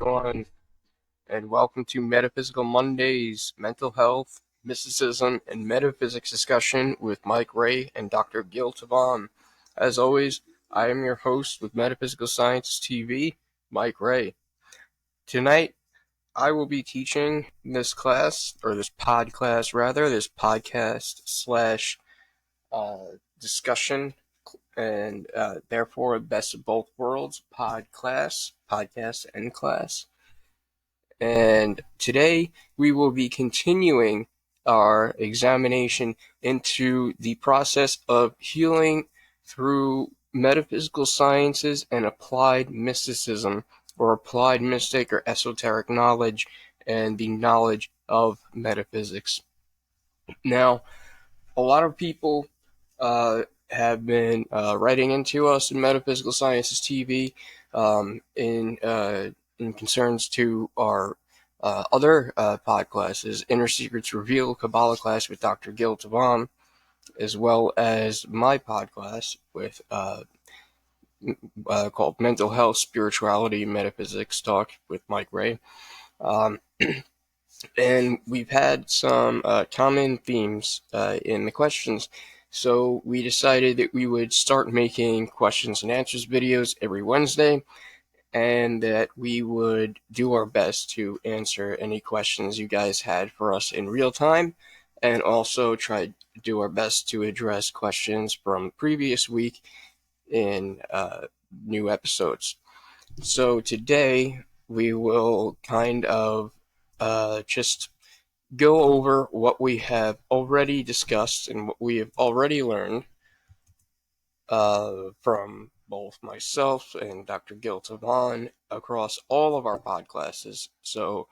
everyone, and welcome to Metaphysical Mondays, mental health, mysticism, and metaphysics discussion with Mike Ray and Dr. Gil Tavam. As always, I am your host with Metaphysical Sciences TV, Mike Ray. Tonight, I will be teaching this class, or this podcast slash discussion, and therefore best of both worlds podcast and class. And today we will be continuing our examination into the process of healing through metaphysical sciences and applied mysticism, or applied mystic or esoteric knowledge, and the knowledge of metaphysics. Now, a lot of people have been writing into us in Metaphysical Sciences TV in concerns to our other pod classes, Inner Secrets Revealed Kabbalah class with Dr. Gil Tavam, as well as my pod class with called Mental Health, Spirituality, Metaphysics Talk with Mike Ray. And we've had some common themes in the questions, so we decided that we would start making questions and answers videos every Wednesday, and that we would do our best to answer any questions you guys had for us in real time, and also try to do our best to address questions from the previous week in new episodes. So today we will kind of just go over what we have already discussed and what we have already learned from both myself and Dr. Gil Tavan across all of our pod classes. So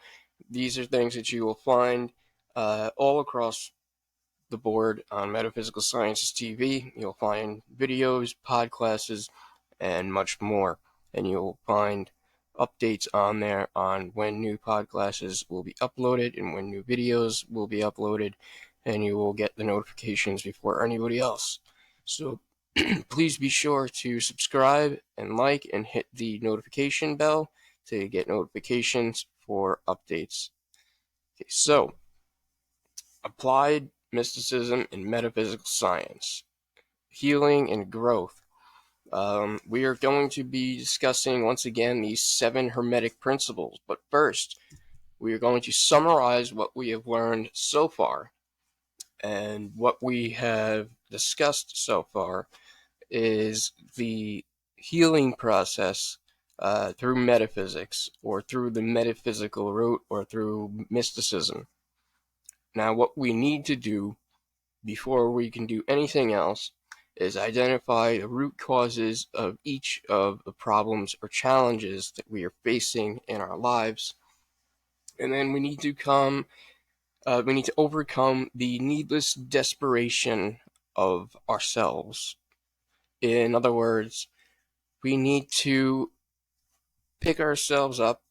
these are things that you will find all across the board on Metaphysical Sciences TV. You'll find videos, pod classes, and much more. And you'll find updates on there on when new pod classes will be uploaded and when new videos will be uploaded, and you will get the notifications before anybody else. So please be sure to subscribe and like and hit the notification bell to get notifications for updates. Okay, so applied mysticism and metaphysical science, healing and growth. We are going to be discussing once again these 7 Hermetic principles, but first we are going to summarize what we have learned so far. And what we have discussed so far is the healing process through metaphysics, or through the metaphysical route, or through mysticism. Now, what we need to do before we can do anything else is identify the root causes of each of the problems or challenges that we are facing in our lives. And then we need to overcome the needless desperation of ourselves. In other words, we need to pick ourselves up,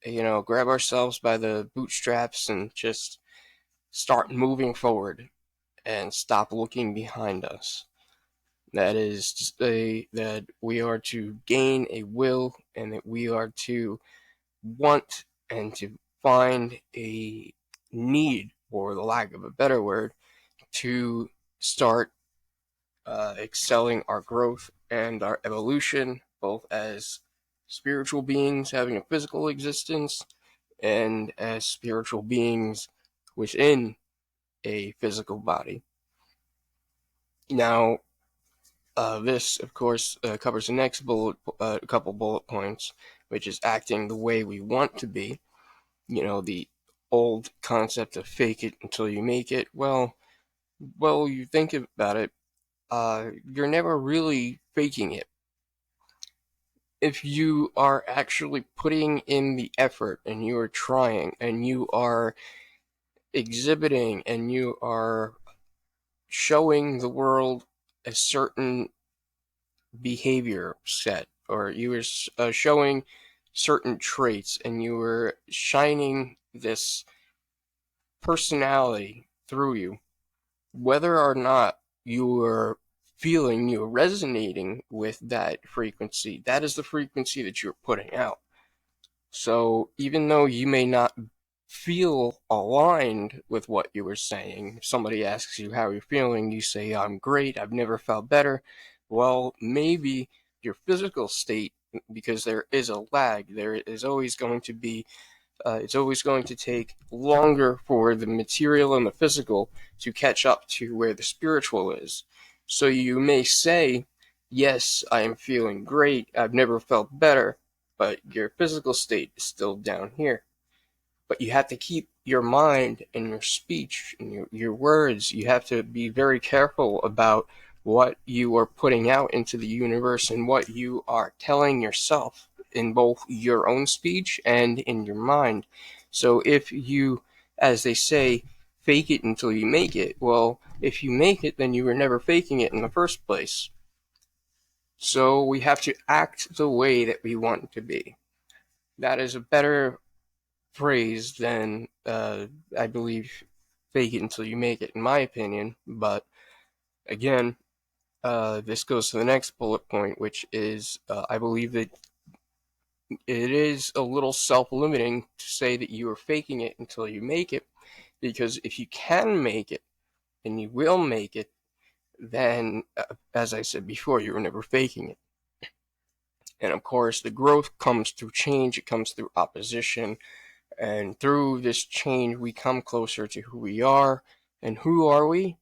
grab ourselves by the bootstraps and just start moving forward and stop looking behind us. That is to say that we are to gain a will, and that we are to want and to find a need, for the lack of a better word, to start excelling our growth and our evolution, both as spiritual beings having a physical existence and as spiritual beings within a physical body. Now, this, of course, covers the next couple bullet points, which is acting the way we want to be. The old concept of fake it until you make it. Well, you think about it, you're never really faking it. If you are actually putting in the effort, and you are trying, and you are exhibiting, and you are showing the world a certain behavior set, or you were showing certain traits, and you were shining this personality through you, whether or not you are feeling, you're resonating with that frequency, that is the frequency that you're putting out. So even though you may not feel aligned with what you were saying, if somebody asks you how you're feeling, you say, I'm great, I've never felt better. Well, maybe your physical state, because there is a lag, there is always going to be it's always going to take longer for the material and the physical to catch up to where the spiritual is. So you may say, yes, I am feeling great, I've never felt better, but your physical state is still down here. But you have to keep your mind and your speech and your words, you have to be very careful about what you are putting out into the universe and what you are telling yourself in both your own speech and in your mind. So if you, as they say, fake it until you make it, well, if you make it, then you were never faking it in the first place. So we have to act the way that we want to be. That is a better phrase than, I believe, fake it until you make it, in my opinion. But again, this goes to the next bullet point, which is I believe that it is a little self-limiting to say that you are faking it until you make it, because if you can make it and you will make it, then, as I said before, you were never faking it. And of course, the growth comes through change, it comes through opposition, and through this change, we come closer to who we are. And who are we?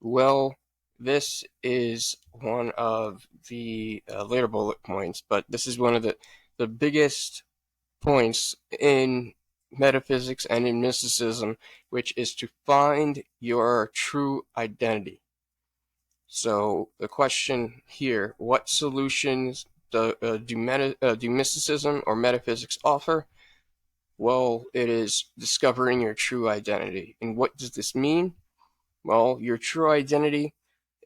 Well, this is one of the later bullet points, but this is one of the biggest points in metaphysics and in mysticism, which is to find your true identity. So the question here, what solutions do mysticism or metaphysics offer? Well, it is discovering your true identity. And what does this mean? Well, your true identity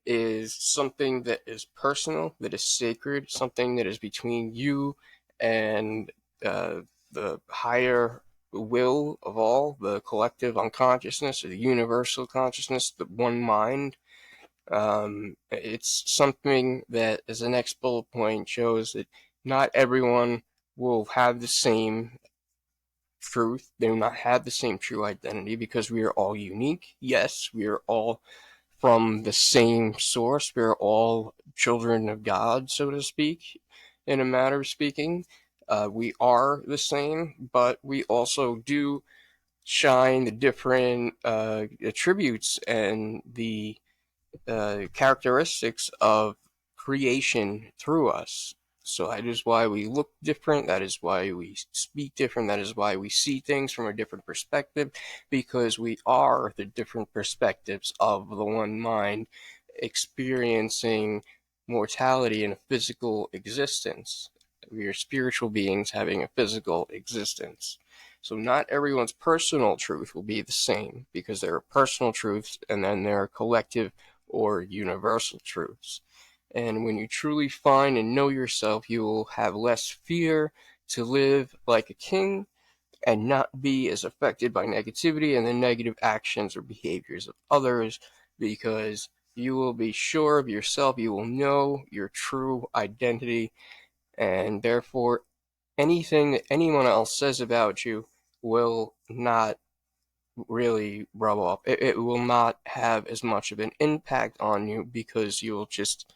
is something that is personal, that is sacred, something that is between you and the higher will of all, the collective unconsciousness or the universal consciousness, the one mind. It's something that, as the next bullet point shows, that not everyone will have the same truth. They will not have the same true identity because we are all unique. Yes, we are all from the same source. We are all children of God, so to speak, in a matter of speaking. We are the same, but we also do shine the different attributes and the characteristics of creation through us. So that is why we look different, that is why we speak different, that is why we see things from a different perspective, because we are the different perspectives of the one mind experiencing mortality in a physical existence. We are spiritual beings having a physical existence. So not everyone's personal truth will be the same, because there are personal truths and then there are collective or universal truths. And when you truly find and know yourself, you will have less fear to live like a king and not be as affected by negativity and the negative actions or behaviors of others, because you will be sure of yourself, you will know your true identity, and therefore anything that anyone else says about you will not really rub off. It will not have as much of an impact on you, because you'll just,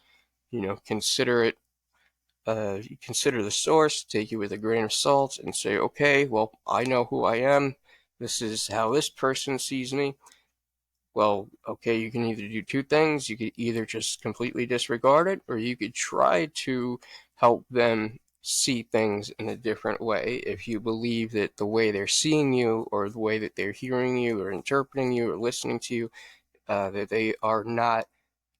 consider it, consider the source, take it with a grain of salt, and say, okay, well, I know who I am. This is how this person sees me. Well, okay, you can either do two things. You could either just completely disregard it, or you could try to help them see things in a different way. If you believe that the way they're seeing you, or the way that they're hearing you, or interpreting you, or listening to you, that they are not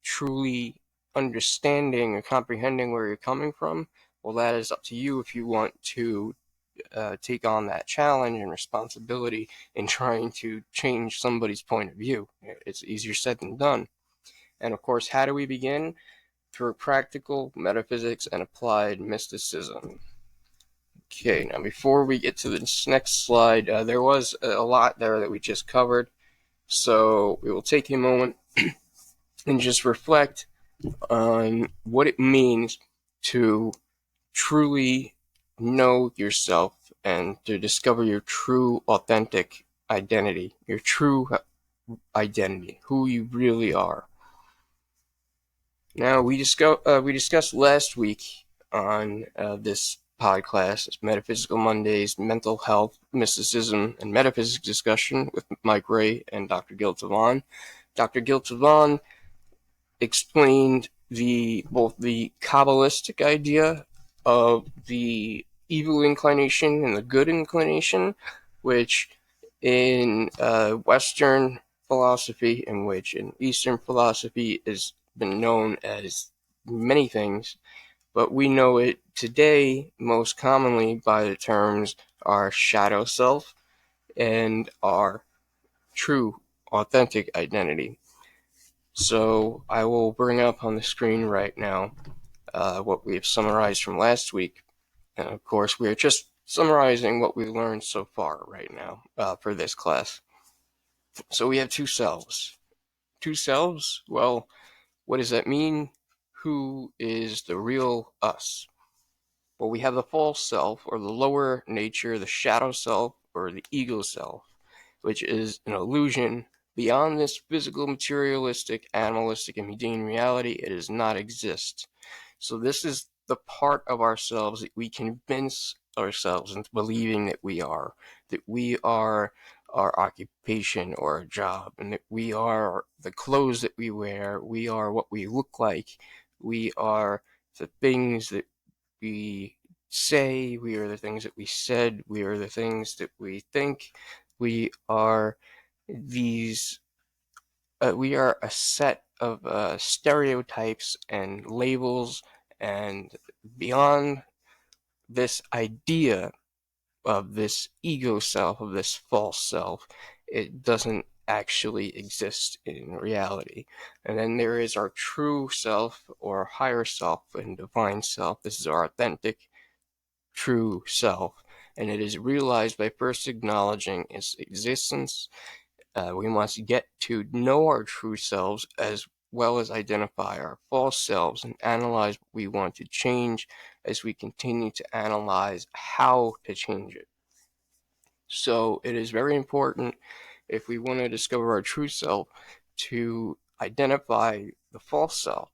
truly understanding or comprehending where you're coming from, well, that is up to you if you want to take on that challenge and responsibility in trying to change somebody's point of view. It's easier said than done. And of course, how do we begin? Through practical metaphysics and applied mysticism. Okay, now before we get to this next slide, there was a lot there that we just covered. So we will take a moment and just reflect on what it means to truly know yourself and to discover your true, authentic identity, your true identity, who you really are. Now, we discussed last week on this podcast, Metaphysical Mondays, mental health, mysticism, and metaphysics discussion with Mike Ray and Dr. Gil Tavon. Dr. Gil Tavon explained both the Kabbalistic idea of the evil inclination and the good inclination, which in Western philosophy, in which in Eastern philosophy has been known as many things, but we know it today most commonly by the terms our shadow self and our true, authentic identity. So I will bring up on the screen right now what we have summarized from last week. And of course, we are just summarizing what we learned so far right now for this class. So we have two selves. Two selves? Well, what does that mean? Who is the real us? Well, we have the false self, or the lower nature, the shadow self, or the ego self, which is an illusion. Beyond this physical, materialistic, animalistic, and mundane reality, it does not exist. So this is the part of ourselves that we convince ourselves into believing that we are our occupation or our job, and that we are the clothes that we wear, we are what we look like, we are the things that we say, we are the things that we said, we are the things that we think, we are these, we are a set of stereotypes and labels, and beyond this idea of this ego self, of this false self, it doesn't actually exist in reality. And then there is our true self, or higher self, and divine self. This is our authentic, true self, and it is realized by first acknowledging its existence. We must get to know our true selves as well as identify our false selves and analyze what we want to change as we continue to analyze how to change it. So it is very important, if we want to discover our true self, to identify the false self,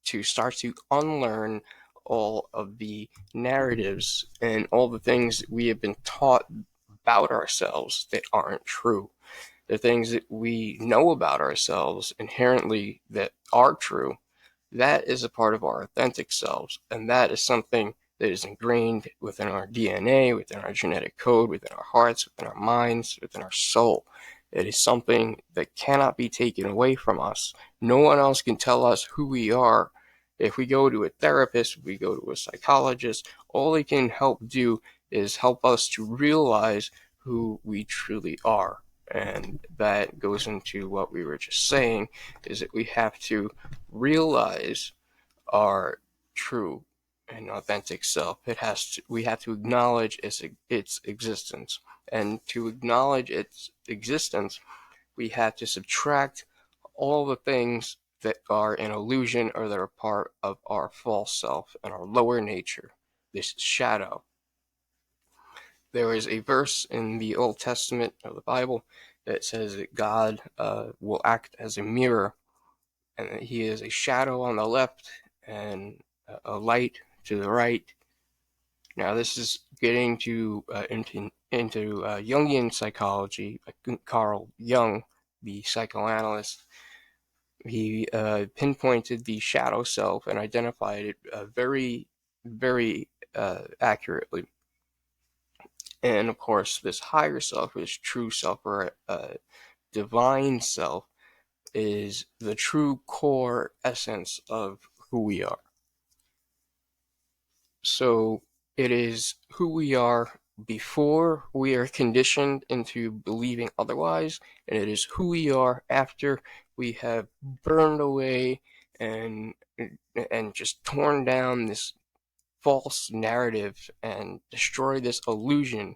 to start to unlearn all of the narratives and all the things that we have been taught about ourselves that aren't true. The things that we know about ourselves inherently that are true, that is a part of our authentic selves, and that is something that is ingrained within our DNA, within our genetic code, within our hearts, within our minds, within our soul. It is something that cannot be taken away from us. No one else can tell us who we are. If we go to a therapist, if we go to a psychologist, all they can help do is help us to realize who we truly are. And that goes into what we were just saying, is that we have to realize our true and authentic self. We have to acknowledge its existence. And to acknowledge its existence, we have to subtract all the things that are an illusion or that are part of our false self and our lower nature, this shadow. There is a verse in the Old Testament of the Bible that says that God will act as a mirror, and that he is a shadow on the left and a light to the right. Now, this is getting into Jungian psychology. Carl Jung, the psychoanalyst, he pinpointed the shadow self and identified it very, very accurately. And of course, this higher self, this true self, or divine self, is the true core essence of who we are. So it is who we are before we are conditioned into believing otherwise, and it is who we are after we have burned away and just torn down this false narrative and destroy this illusion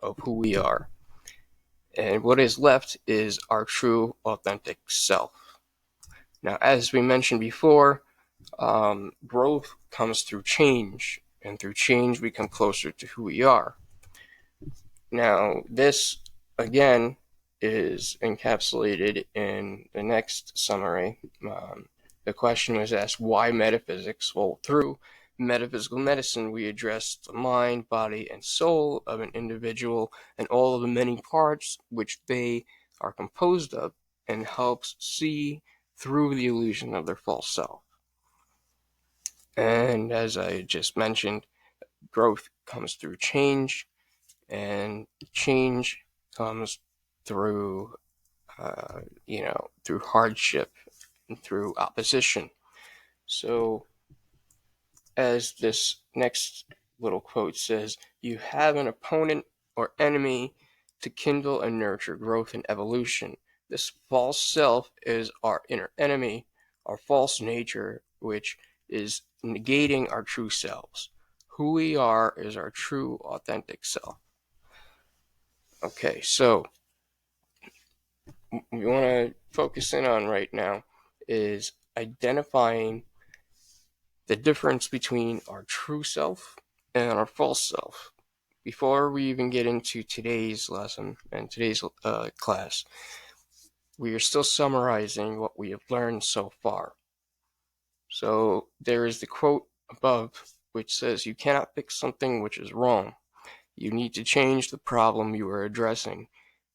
of who we are. And what is left is our true, authentic self. Now, as we mentioned before, growth comes through change, and through change we come closer to who we are. Now, this, again, is encapsulated in the next summary. The question was asked, why metaphysics? Well, through metaphysical medicine, we address the mind, body, and soul of an individual and all of the many parts which they are composed of, and helps see through the illusion of their false self. And as I just mentioned, growth comes through change, and change comes through, through hardship and through opposition. So, as this next little quote says, you have an opponent or enemy to kindle and nurture growth and evolution. This false self is our inner enemy, our false nature, which is negating our true selves. Who we are is our true, authentic self. Okay, so we want to focus in on right now is identifying the difference between our true self and our false self. Before we even get into today's lesson and today's class, we are still summarizing what we have learned so far. So there is the quote above which says, you cannot fix something which is wrong. You need to change the problem you are addressing.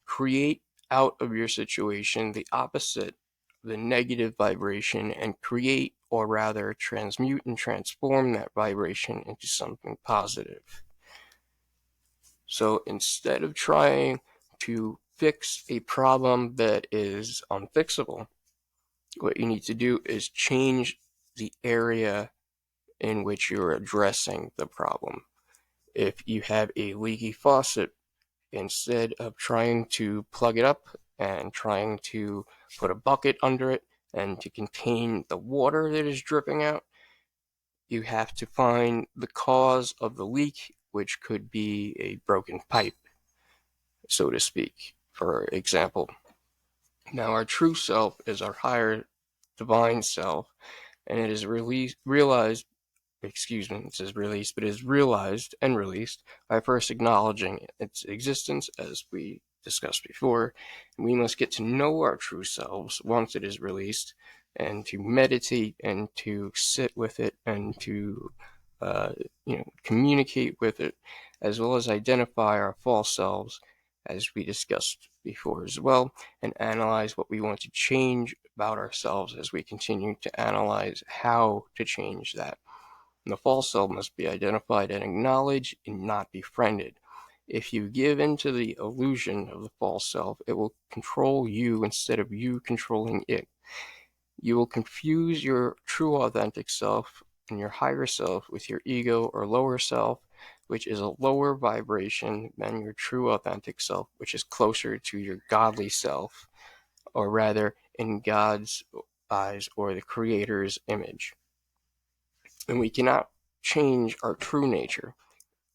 Create out of your situation the opposite, the negative vibration, and create, or rather transmute and transform that vibration into something positive. So instead of trying to fix a problem that is unfixable, what you need to do is change the area in which you're addressing the problem. If you have a leaky faucet, instead of trying to plug it up and trying to put a bucket under it and to contain the water that is dripping out, you have to find the cause of the leak, which could be a broken pipe, so to speak, for example. Now, our true self is our higher divine self, and it is realized it says released, but is realized and released by first acknowledging its existence, as we discussed before. We must get to know our true selves once it is released, and to meditate and to sit with it and to communicate with it, as well as identify our false selves, as we discussed before as well, and analyze what we want to change about ourselves as we continue to analyze how to change that. And the false self must be identified and acknowledged and not befriended. If you give in to the illusion of the false self, it will control you instead of you controlling it. You will confuse your true authentic self and your higher self with your ego or lower self, which is a lower vibration than your true authentic self, which is closer to your godly self, or rather in God's eyes or the Creator's image. And we cannot change our true nature.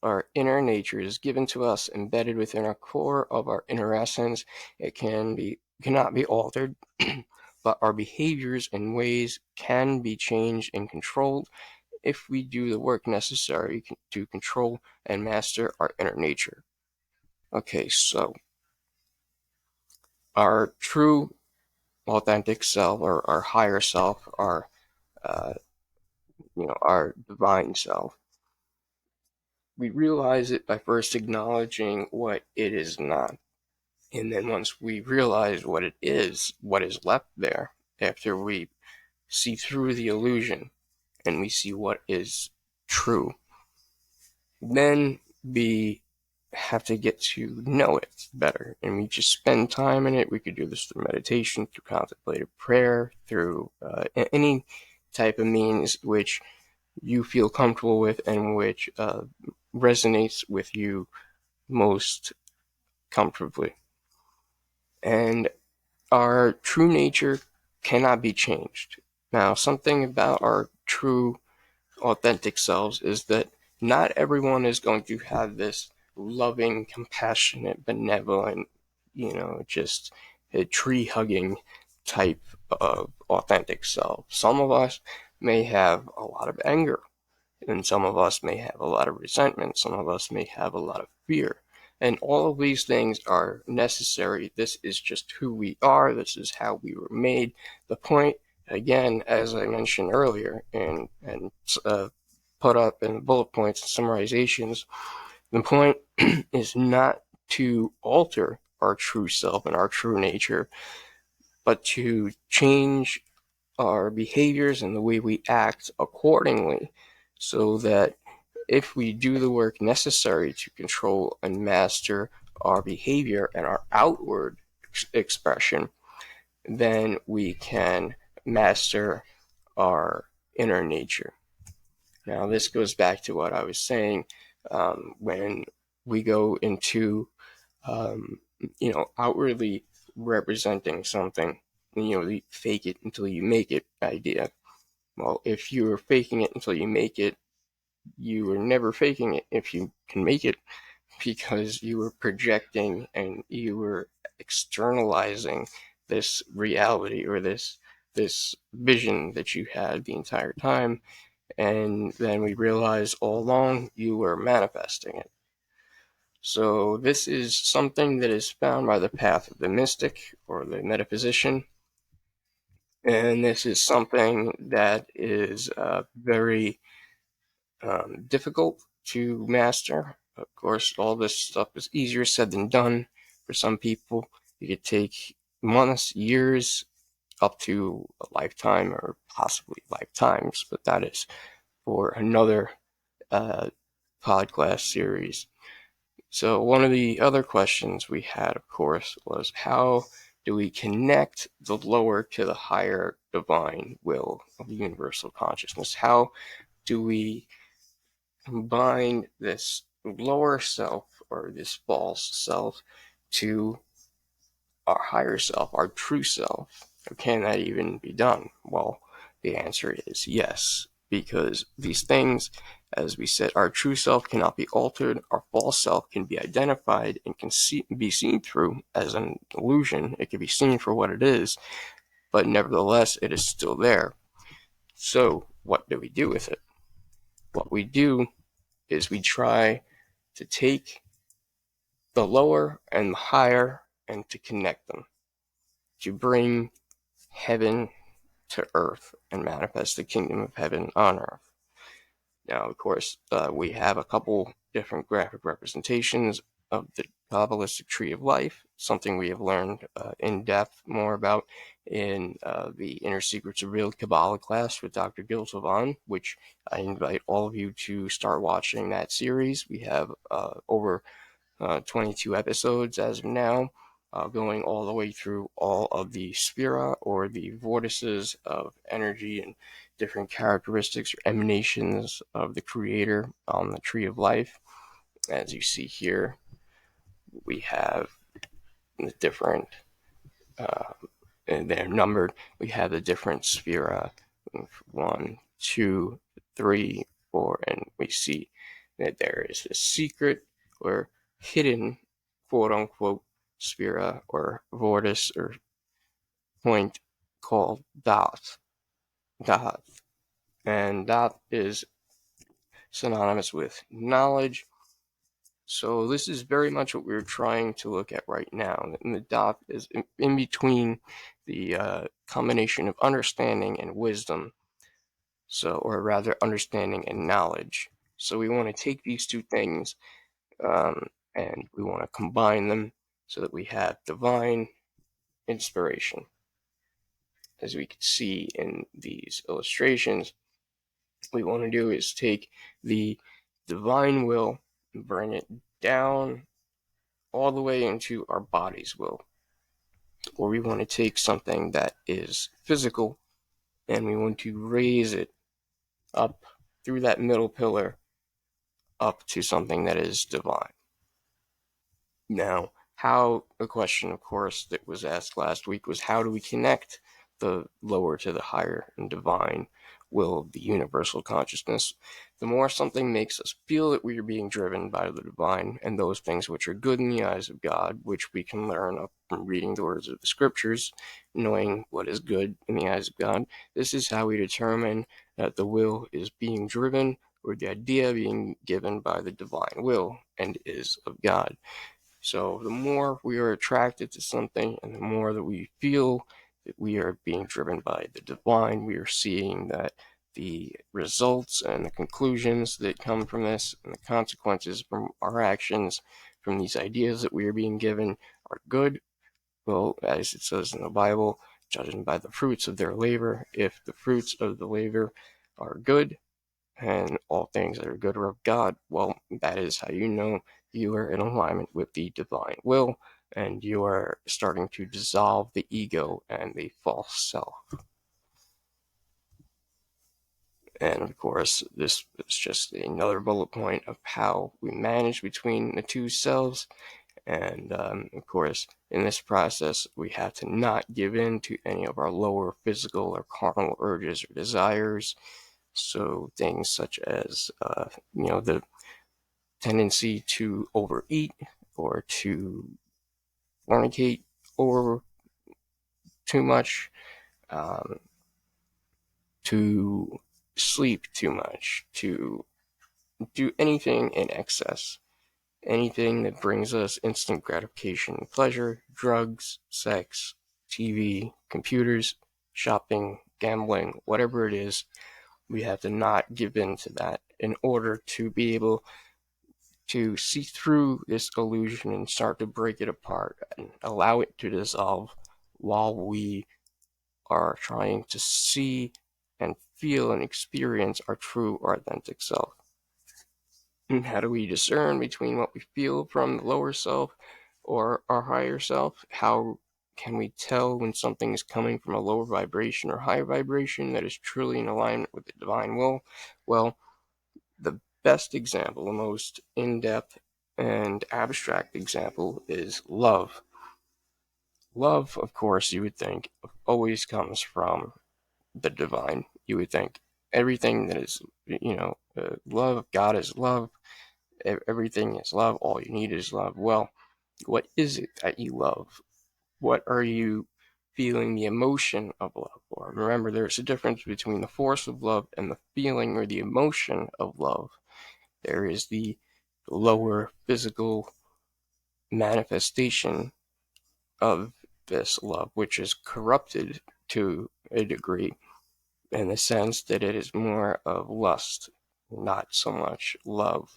Our inner nature is given to us, embedded within our core of our inner essence. It cannot be altered, but our behaviors and ways can be changed and controlled if we do the work necessary to control and master our inner nature. Okay, so our true authentic self, or our higher self, our our divine self, we realize it by first acknowledging what it is not. And then once we realize what it is, what is left there, after we see through the illusion and we see what is true, then we have to get to know it better. And we just spend time in it. We could do this through meditation, through contemplative prayer, through any type of means which you feel comfortable with and which resonates with you most comfortably. And our true nature cannot be changed. Now, something about our true authentic selves is that not everyone is going to have this loving, compassionate, benevolent, just a tree-hugging type of authentic self. Some of us may have a lot of anger, and some of us may have a lot of resentment. Some of us may have a lot of fear. And all of these things are necessary. This is just who we are. This is how we were made. The point, again, as I mentioned earlier, and put up in bullet points and summarizations, the point is not to alter our true self and our true nature, but to change our behaviors and the way we act accordingly, so that if we do the work necessary to control and master our behavior and our outward expression, then we can master our inner nature. Now, this goes back to what I was saying when we go into, outwardly representing something, the fake it until you make it idea. Well, if you were faking it until you make it, you were never faking it if you can make it, because you were projecting and you were externalizing this reality or this vision that you had the entire time, and then we realized all along you were manifesting it. So this is something that is found by the path of the mystic or the metaphysician, and this is something that is very difficult to master. Of course, all this stuff is easier said than done. For some people, it could take months, years, up to a lifetime or possibly lifetimes, but that is for another podclass series. So one of the other questions we had, of course, was how do we connect the lower to the higher divine will of the universal consciousness? How do we combine this lower self or this false self to our higher self, our true self? Can that even be done? Well, the answer is yes, because these things, as we said, our true self cannot be altered, our false self can be identified and can be seen through as an illusion. It can be seen for what it is, but nevertheless, it is still there. So, what do we do with it? What we do is we try to take the lower and the higher and to connect them, to bring heaven to earth and manifest the kingdom of heaven on earth. Now, of course, we have a couple different graphic representations of the Kabbalistic tree of life, something we have learned in depth more about in the Inner Secrets of Real Kabbalah class with Dr. Gil Tavan, which I invite all of you to start watching that series. We have over 22 episodes as of now, going all the way through all of the sphera or the vortices of energy and different characteristics or emanations of the Creator on the Tree of Life. As you see here, we have the different, and they're numbered. We have the different sphera, 1, 2, 3, 4, and we see that there is a secret or hidden, quote unquote, sphera or vortice or point called Dot. Dot. And Dot is synonymous with knowledge. So this is very much what we're trying to look at right now. And the Dot is in between the combination of understanding and wisdom. So, or rather, understanding and knowledge. So we want to take these two things and we want to combine them so that we have divine inspiration. As we can see in these illustrations, what we want to do is take the divine will and bring it down all the way into our body's will. Or we want to take something that is physical and we want to raise it up through that middle pillar up to something that is divine. Now, the question, of course, that was asked last week was how do we connect the lower to the higher and divine will of the universal consciousness? The more something makes us feel that we are being driven by the divine and those things which are good in the eyes of God, which we can learn up from reading the words of the scriptures, knowing what is good in the eyes of God. This is how we determine that the will is being driven or the idea being given by the divine will and is of God. So the more we are attracted to something and the more that we feel that we are being driven by the divine, we are seeing that the results and the conclusions that come from this and the consequences from our actions, from these ideas that we are being given, are good. Well, as it says in the Bible, judging by the fruits of their labor. If the fruits of the labor are good, and all things that are good are of God, well, that is how you know you are in alignment with the divine will, and you are starting to dissolve the ego and the false self. And of course, this is just another bullet point of how we manage between the two selves. And of course, in this process, we have to not give in to any of our lower physical or carnal urges or desires. So things such as, the tendency to overeat or to fornicate or too much, to sleep too much, to do anything in excess, anything that brings us instant gratification and pleasure, drugs, sex, TV, computers, shopping, gambling, whatever it is, we have to not give in to that in order to be able to see through this illusion and start to break it apart and allow it to dissolve while we are trying to see and feel and experience our true or authentic self. And how do we discern between what we feel from the lower self or our higher self? How can we tell when something is coming from a lower vibration or higher vibration that is truly in alignment with the divine will? Well, the best example, the most in-depth and abstract example is love. Love, of course, you would think, always comes from the divine. You would think everything that is, love, God is love, everything is love, all you need is love. Well, what is it that you love? What are you feeling the emotion of love for? Remember, there's a difference between the force of love and the feeling or the emotion of love. There is the lower physical manifestation of this love, which is corrupted to a degree in the sense that it is more of lust, not so much love.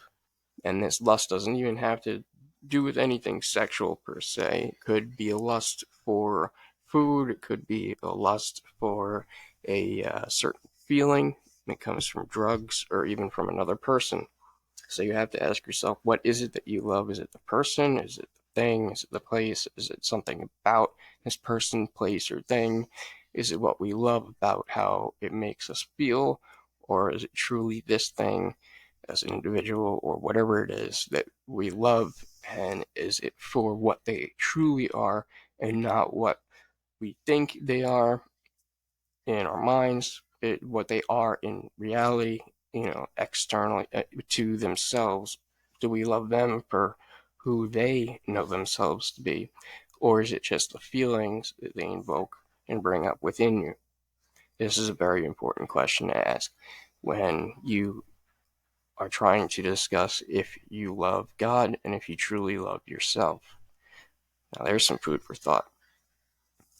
And this lust doesn't even have to do with anything sexual per se. It could be a lust for food, it could be a lust for a certain feeling that comes from drugs or even from another person. So you have to ask yourself, what is it that you love? Is it the person? Is it the thing? Is it the place? Is it something about this person, place, or thing? Is it what we love about how it makes us feel? Or is it truly this thing as an individual or whatever it is that we love? And is it for what they truly are and not what we think they are in our minds, what they are in reality, externally to themselves? Do we love them for who they know themselves to be? Or is it just the feelings that they invoke and bring up within you? This is a very important question to ask when you are trying to discuss if you love God and if you truly love yourself. Now, there's some food for thought.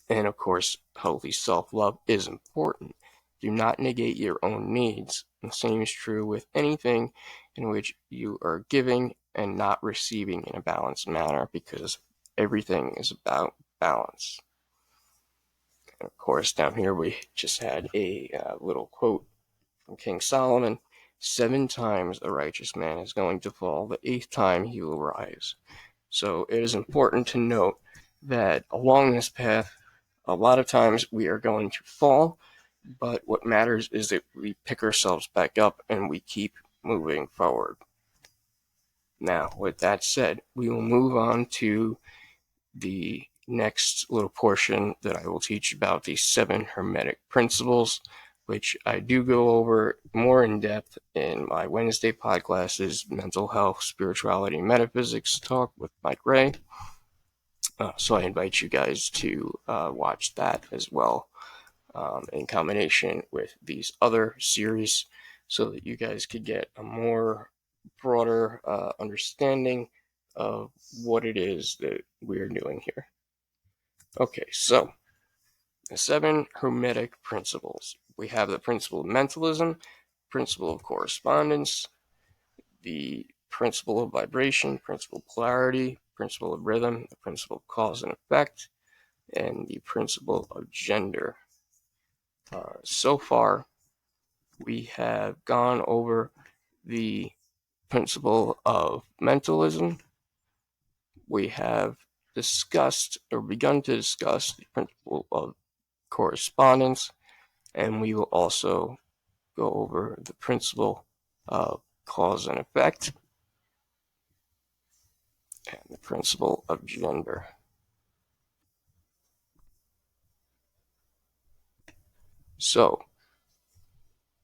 And of course, healthy self-love is important. Do not negate your own needs. The same is true with anything in which you are giving and not receiving in a balanced manner, because everything is about balance. And of course, down here we just had a little quote from King Solomon. 7 times a righteous man is going to fall, the 8th time he will rise. So it is important to note that along this path, a lot of times we are going to fall, but what matters is that we pick ourselves back up and we keep moving forward. Now, with that said, we will move on to the next little portion that I will teach about the 7 Hermetic principles, which I do go over more in depth in my Wednesday podclasses, Mental Health, Spirituality, Metaphysics Talk with Mike Ray. So I invite you guys to watch that as well, in combination with these other series. so that you guys could get a more broader understanding of what it is that we're doing here. Okay, so the 7 Hermetic principles. We have the principle of mentalism, principle of correspondence, the principle of vibration, principle of polarity, principle of rhythm, the principle of cause and effect, and the principle of gender. So far, we have gone over the principle of mentalism. We have discussed or begun to discuss the principle of correspondence, and we will also go over the principle of cause and effect and the principle of gender. So,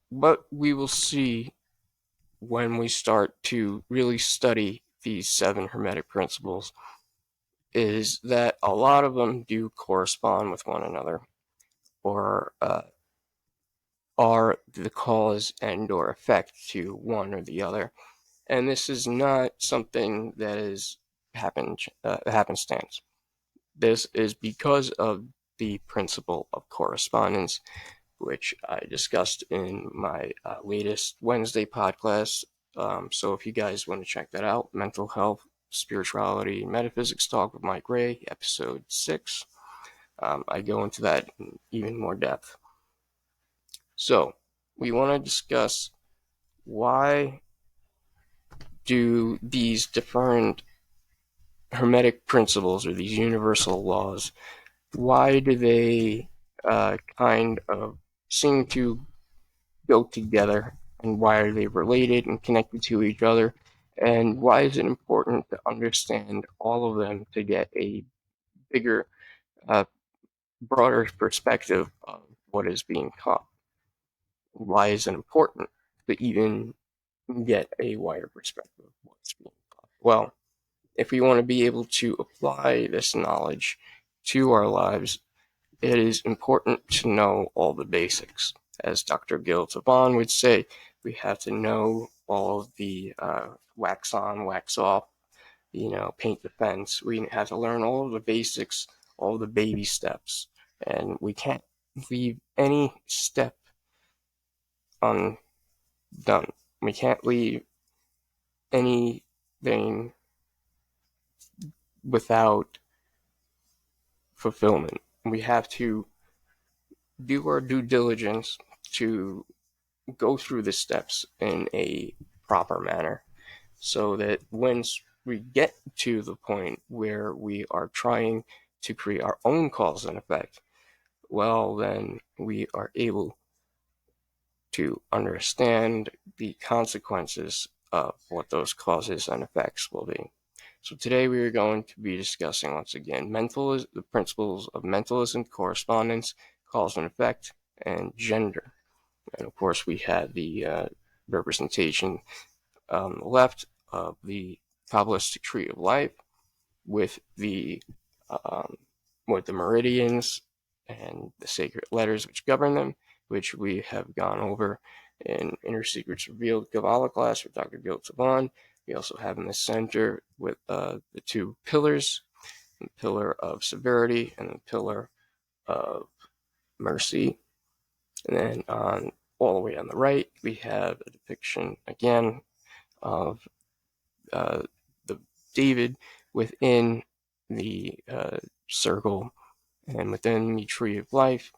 what we will see when we start to really study these 7 Hermetic principles is that a lot of them do correspond with one another, or are the cause and or effect to one or the other. And this is not something that is happenstance. This is because of the principle of correspondence, which I discussed in my latest Wednesday podcast. So if you guys want to check that out, Mental Health, Spirituality, Metaphysics Talk with Mike Ray, episode 6. I go into that in even more depth. So we want to discuss why do these different Hermetic principles or these universal laws, why do they kind of seem to go together, and why are they related and connected to each other, and why is it important to understand all of them to get a bigger, broader perspective of what is being taught? Why is it important to even get a wider perspective of what's being taught? Well, if we want to be able to apply this knowledge to our lives, it is important to know all the basics. As Dr. Gil Taban would say, we have to know all of the wax on, wax off, paint the fence. We have to learn all of the basics, all the baby steps, and we can't leave any step undone. We can't leave anything without fulfillment. We have to do our due diligence to go through the steps in a proper manner, so that once we get to the point where we are trying to create our own cause and effect, well, then we are able to understand the consequences of what those causes and effects will be. So today we are going to be discussing, once again, the principles of mentalism, correspondence, cause and effect, and gender. And of course, we have the representation on the left of the Kabbalistic tree of life with the meridians and the sacred letters which govern them, which we have gone over in Inner Secrets Revealed Kabbalah class with Dr. Gil Taban. We also have in the center with the 2 pillars, the pillar of severity and the pillar of mercy. And then all the way on the right, we have a depiction again of the David within the circle and within the tree of life.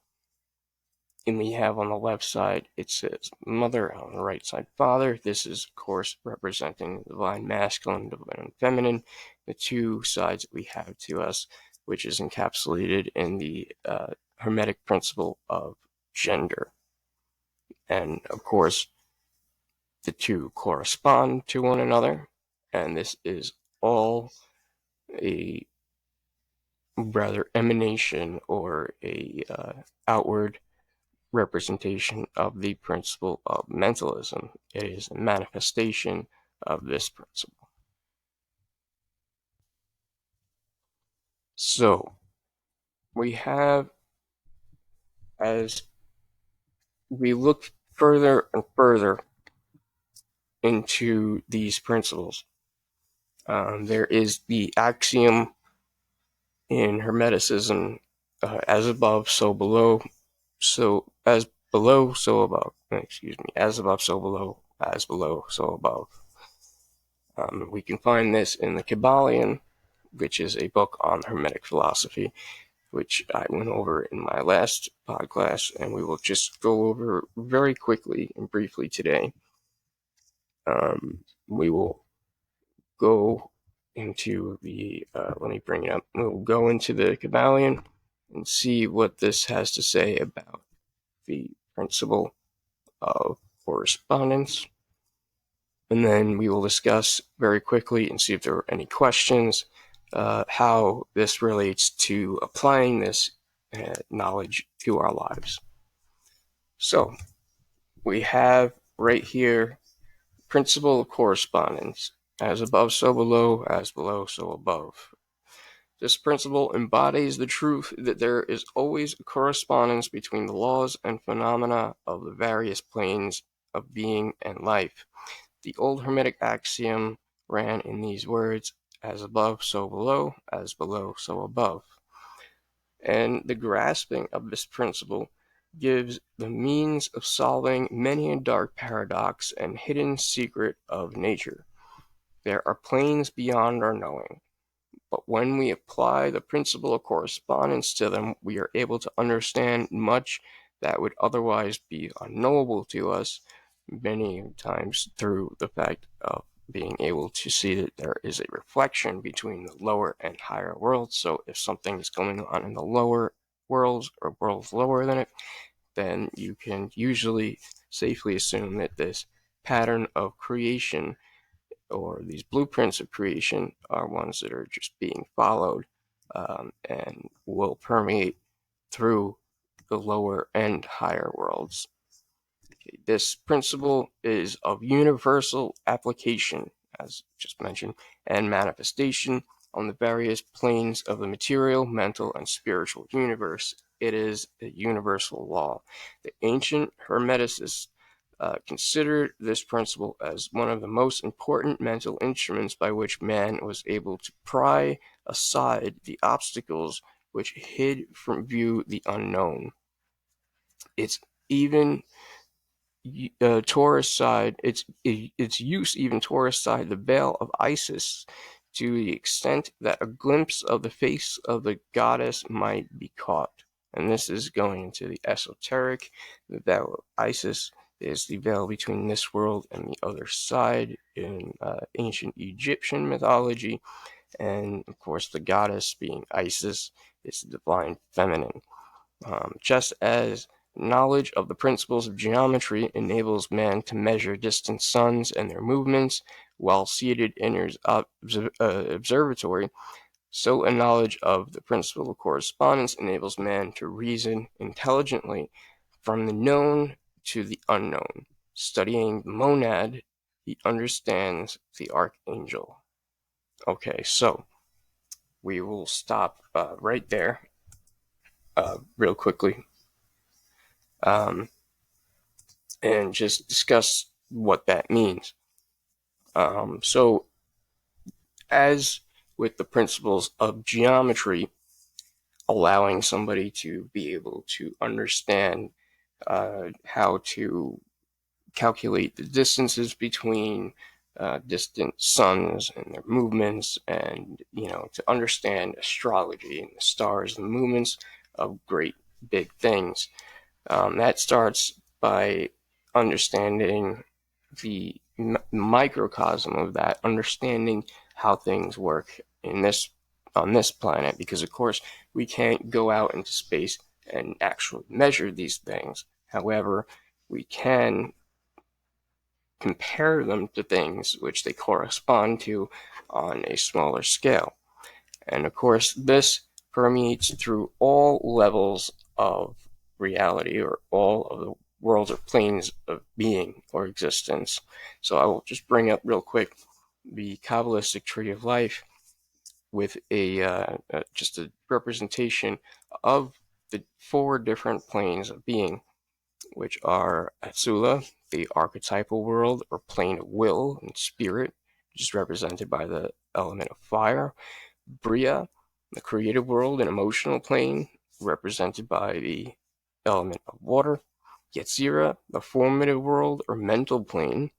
And we have on the left side, it says mother, on the right side, father. This is, of course, representing the divine masculine, divine feminine, the 2 sides that we have to us, which is encapsulated in the Hermetic principle of gender. And of course, the 2 correspond to one another, and this is all a rather emanation or a outward representation of the principle of mentalism. It is a manifestation of this principle. So we have, as we look further and further into these principles. There is the axiom in Hermeticism, as above, so below, so as below, so above. Excuse me, as above, so below, as below, so above. We can find this in the Kabbalion, which is a book on Hermetic philosophy, which I went over in my last podcast, and we will just go over very quickly and briefly today. We will go into the, let me bring it up, we'll go into the Kabbalion and see what this has to say about the principle of correspondence. And then we will discuss very quickly and see if there are any questions, how this relates to applying this knowledge to our lives. So we have right here principle of correspondence, as above so below, as below so above. This principle embodies the truth that there is always a correspondence between the laws and phenomena of the various planes of being and life. The old Hermetic axiom ran in these words: as above so below, as below so above. And the grasping of this principle gives the means of solving many a dark paradox and hidden secret of nature. There are planes beyond our knowing, but when we apply the principle of correspondence to them, we are able to understand much that would otherwise be unknowable to us, many times through the fact of being able to see that there is a reflection between the lower and higher worlds. So if something is going on in the lower worlds or worlds lower than it, then you can usually safely assume that this pattern of creation or these blueprints of creation are ones that are just being followed, and will permeate through the lower and higher worlds. Okay, this principle is of universal application, as just mentioned, and manifestation on the various planes of the material, mental, and spiritual universe. It is a universal law. The ancient Hermeticists considered this principle as one of the most important mental instruments by which man was able to pry aside the obstacles which hid from view the unknown. It's even tore aside its use even tore aside the veil of Isis to the extent that a glimpse of the face of the goddess might be caught. And this is going into the esoteric. The veil of Isis is the veil between this world and the other side in ancient Egyptian mythology. And of course, the goddess being Isis is the divine feminine. Just as knowledge of the principles of geometry enables man to measure distant suns and their movements while seated in his observatory, so a knowledge of the principle of correspondence enables man to reason intelligently from the known to the unknown. Studying the monad, he understands the archangel. Okay, so we will stop right there real quickly. And just discuss what that means. So, as with the principles of geometry, allowing somebody to be able to understand how to calculate the distances between distant suns and their movements, and to understand astrology and the stars and the movements of great big things. That starts by understanding the microcosm of that, understanding how things work on this planet, because of course we can't go out into space and actually measure these things. However, we can compare them to things which they correspond to on a smaller scale. And of course, this permeates through all levels of reality, or all of the worlds or planes of being or existence. So I will just bring up real quick the Kabbalistic tree of life with just a representation of the 4 different planes of being. which are Atsula, the archetypal world or plane of will and spirit, which is represented by the element of fire. Bria, the creative world and emotional plane, represented by the element of water. Yetzira, the formative world or mental plane,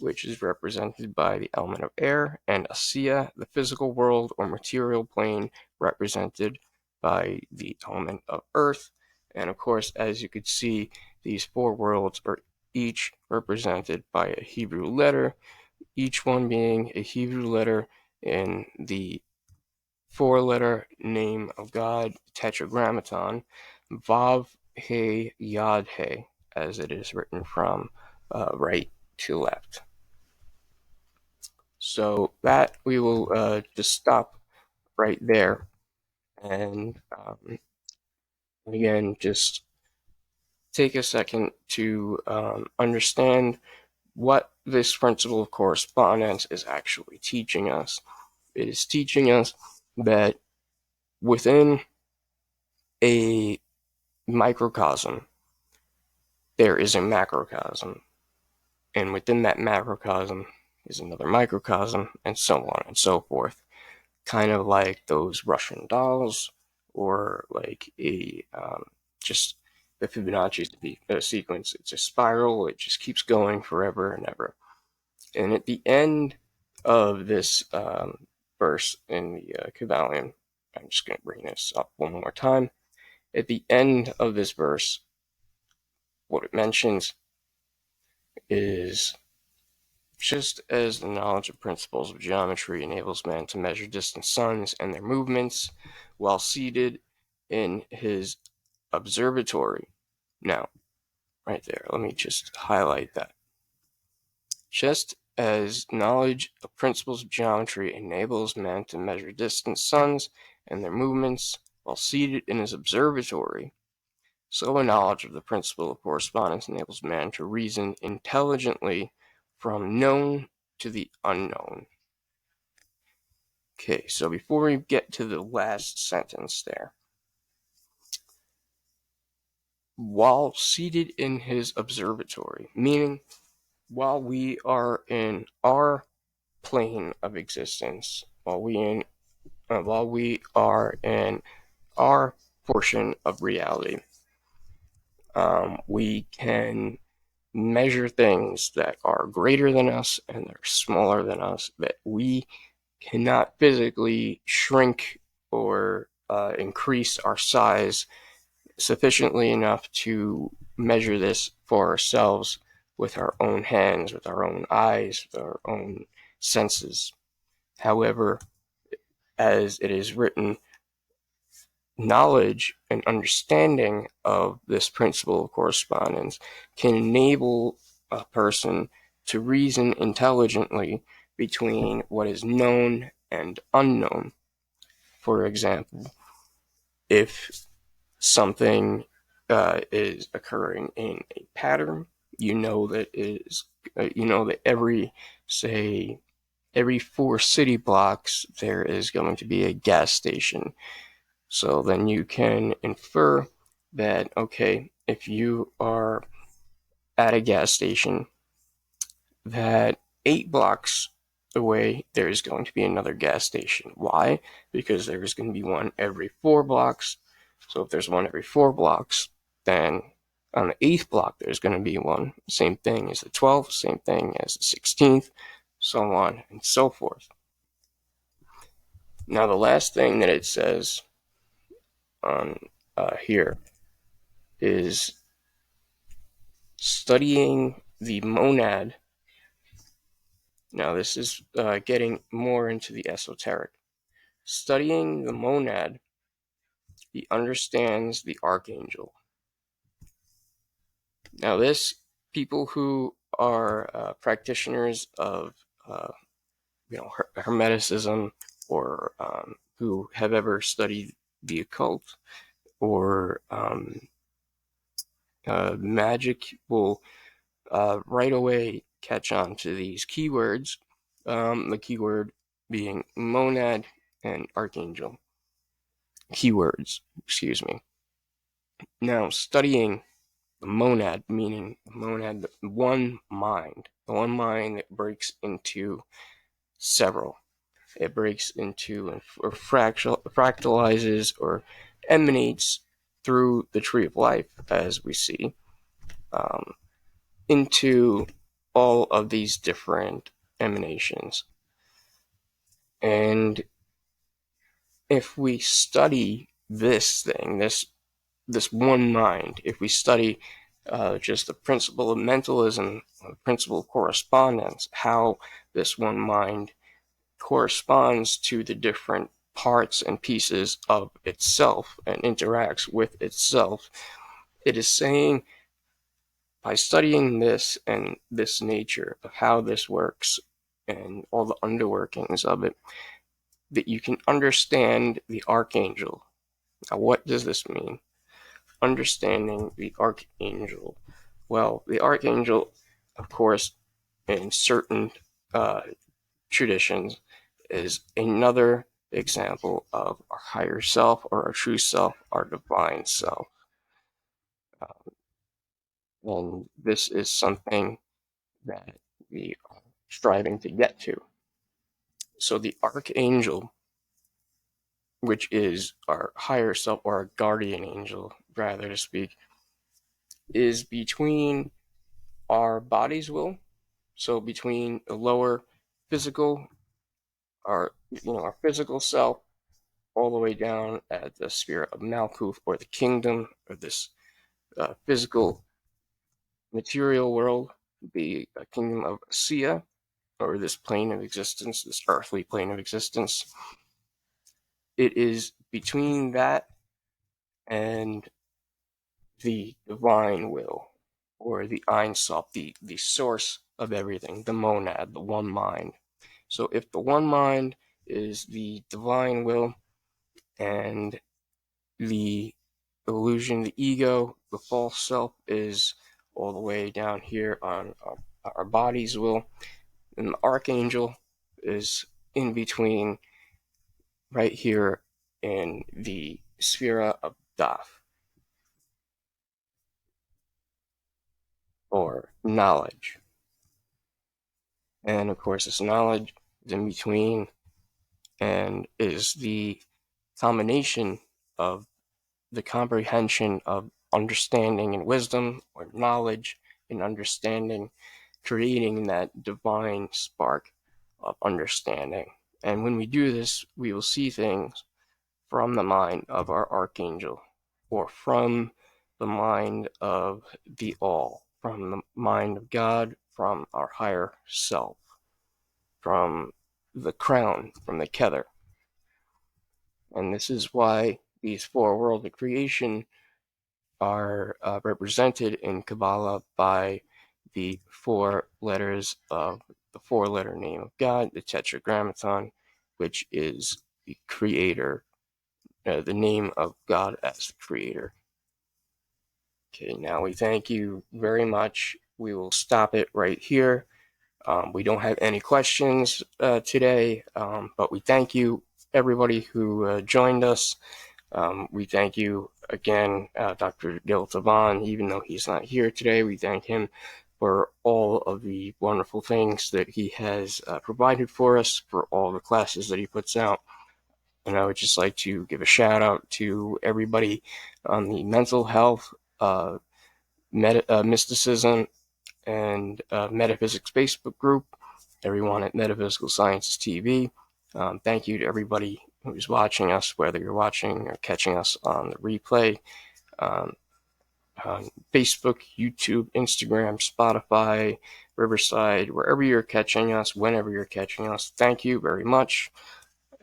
which is represented by the element of air. And Asiya, the physical world or material plane, represented by the element of earth. And of course, as you could see, these four worlds are each represented by a Hebrew letter, each one being a Hebrew letter in the four-letter name of God, Tetragrammaton, Vav He Yad He, as it is written from right to left. So that we will just stop right there, and again, just take a second to understand what this principle of correspondence is actually teaching us. It is teaching us that within a microcosm, there is a macrocosm, and within that macrocosm is another microcosm, and so on and so forth. Kind of like those Russian dolls, or like just the Fibonacci sequence. It's a spiral. It just keeps going forever and ever. And at the end of this verse in the Kabbalion, I'm just going to bring this up one more time. At the end of this verse, what it mentions is, just as the knowledge of principles of geometry enables man to measure distant suns and their movements while seated in his observatory. Now, right there, let me just highlight that. Just as knowledge of principles of geometry enables man to measure distant suns and their movements while seated in his observatory, so a knowledge of the principle of correspondence enables man to reason intelligently from known to the unknown. Okay, so before we get to the last sentence there, while seated in his observatory, meaning while we are in our plane of existence, while we are in our portion of reality, we can measure things that are greater than us and that are smaller than us, that we cannot physically shrink or increase our size sufficiently enough to measure this for ourselves with our own hands, with our own eyes, with our own senses. However, as it is written, knowledge and understanding of this principle of correspondence can enable a person to reason intelligently between what is known and unknown. For example, if something is occurring in a pattern, you know that every 4 city blocks there is going to be a gas station. So then you can infer that, okay, if you are at a gas station, that 8 blocks away, there's going to be another gas station. Why? Because there's going to be one every 4 blocks. So if there's one every 4 blocks, then on the 8th block, there's going to be one. Same thing as the 12th, same thing as the 16th, so on and so forth. Now, the last thing that it says on here is studying the monad. Now, this is getting more into the esoteric. Studying the monad, he understands the archangel. Now, this, people who are practitioners of Hermeticism, or who have ever studied the occult or magic, will right away catch on to these keywords, the keyword being monad and archangel. Keywords, excuse me. Now, studying the monad, meaning the monad, the one mind that breaks into several. It breaks into or fractalizes or emanates through the tree of life, as we see, into all of these different emanations. And if we study this thing, this one mind, if we study just the principle of mentalism, the principle of correspondence, how this one mind corresponds to the different parts and pieces of itself and interacts with itself, it is saying, by studying this and this nature of how this works and all the underworkings of it, that you can understand the archangel. Now, what does this mean? Understanding the archangel. Well, the archangel, of course, in certain traditions, is another example of our higher self or our true self, our divine self. And this is something that we are striving to get to. So the archangel, which is our higher self or our guardian angel, rather to speak, is between our body's will, so between the lower physical, our physical self, all the way down at the sphere of Malkuth, or the kingdom, or this physical material world, the kingdom of Sia, or this plane of existence, this earthly plane of existence. It is between that and the divine will, or the Ein Sof, the source of everything, the monad, the one mind. So if the one mind is the divine will, and the illusion, the ego, the false self is all the way down here on our body's will, and the archangel is in between, right here in the sphere of Daf, or knowledge. And of course, this knowledge is in between and is the combination of the comprehension of understanding and wisdom, or knowledge and understanding, creating that divine spark of understanding. And when we do this, we will see things from the mind of our archangel, or from the mind of the all, from the mind of God, from our higher self, from the crown, from the Kether. And this is why these four worlds of creation are represented in Kabbalah by the four letters of the four-letter name of God, the Tetragrammaton, which is the creator, the name of God as the creator. Okay, now we thank you very much. We will stop it right here. We don't have any questions today, but we thank you, everybody who joined us. We thank you again, Dr. Gil Taban, even though he's not here today. We thank him for all of the wonderful things that he has provided for us, for all the classes that he puts out. And I would just like to give a shout out to everybody on the mental health, mysticism, and metaphysics Facebook group, everyone at Metaphysical Sciences TV. Thank you to everybody who's watching us, whether you're watching or catching us on the replay, on Facebook, YouTube, Instagram, Spotify, Riverside, wherever you're catching us, whenever you're catching us. Thank you very much.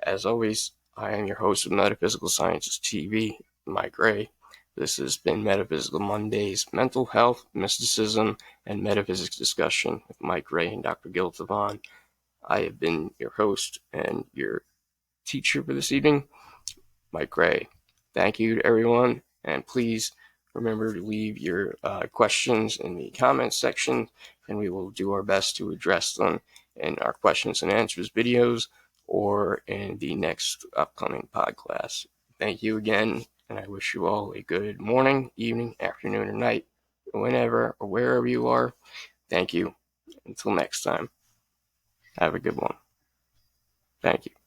As always, I am your host of Metaphysical Sciences TV, Mike Ray. This has been Metaphysical Mondays, Mental Health, Mysticism, and Metaphysics Discussion with Mike Ray and Dr. Gil Tavan. I have been your host and your teacher for this evening, Mike Ray. Thank you to everyone, and please remember to leave your questions in the comments section, and we will do our best to address them in our questions and answers videos or in the next upcoming podcast. Thank you again, and I wish you all a good morning, evening, afternoon, or night. whenever or wherever you are. Thank you. Until next time, have a good one. Thank you.